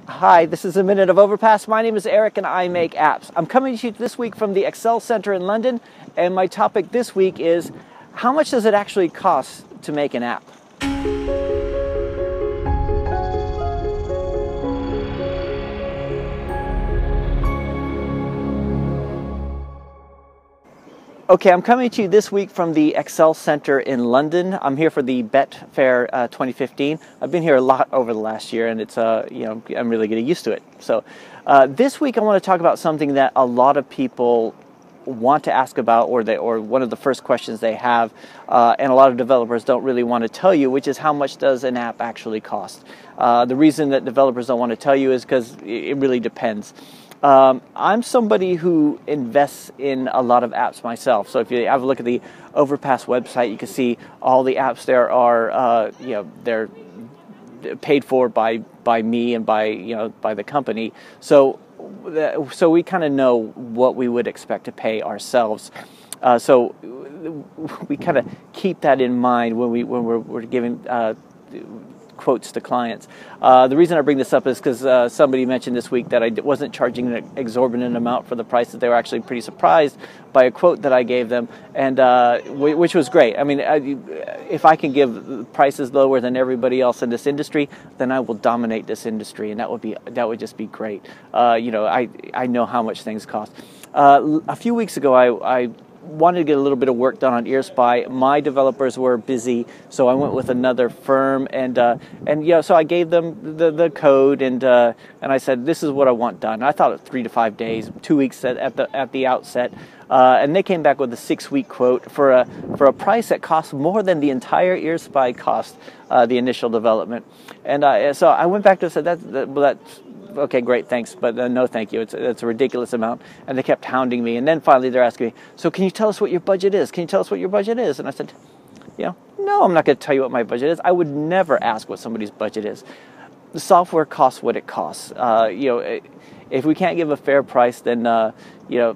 Hi, this is a Minute of Overpass. My name is Eric and I make apps. I'm coming to you this week from the Excel Center in London, and my topic this week is how much does it actually cost to make an app? Okay, I'm coming to you this week from the Excel Center in London. I'm here for the BET Fair 2015. I've been here a lot over the last year, and it's I'm really getting used to it. So this week I want to talk about something that a lot of people want to ask about, or one of the first questions they have, and a lot of developers don't really want to tell you, which is how much does an app actually cost? The reason that developers don't want to tell you is because it really depends. I'm somebody who invests in a lot of apps myself. So if you have a look at the Overpass website, you can see all the apps there are, they're paid for by me and by the company. So we kind of know what we would expect to pay ourselves. So we kind of keep that in mind when we're giving quotes to clients. The reason I bring this up is because somebody mentioned this week that I wasn't charging an exorbitant amount for the prices. They were actually pretty surprised by a quote that I gave them, and which was great. I mean, if I can give prices lower than everybody else in this industry, then I will dominate this industry, and that would just be great. I know how much things cost. A few weeks ago, I wanted to get a little bit of work done on EarSpy. My developers were busy, so I went with another firm, and so I gave them the code, and I said, this is what I want done. I thought of 3 to 5 days, 2 weeks at the outset, and they came back with a 6-week quote for a price that cost more than the entire EarSpy cost, the initial development. And so I went back to them and said, that's okay, great, thanks, but no thank you. It's a ridiculous amount. And they kept hounding me. And then finally they're asking me, so can you tell us what your budget is? Can you tell us what your budget is? And I said, no, I'm not going to tell you what my budget is. I would never ask what somebody's budget is. The software costs what it costs. If we can't give a fair price, then you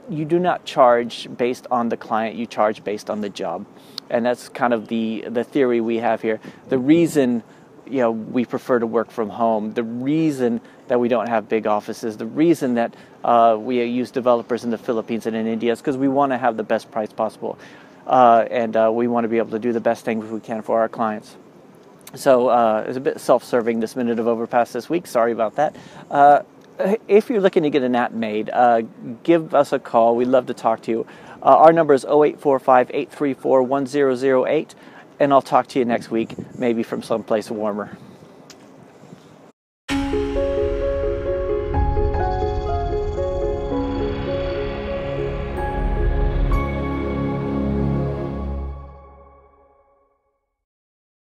do not charge based on the client. You charge based on the job. And that's kind of the theory we have here. The reason we prefer to work from home, the reason that we don't have big offices, the reason that we use developers in the Philippines and in India is because we want to have the best price possible, and we want to be able to do the best things we can for our clients. So it's a bit self-serving, this Minute of Overpass this week. Sorry about that. If you're looking to get an app made, give us a call. We'd love to talk to you. Our number is 0845-834-1008. And I'll talk to you next week, maybe from someplace warmer.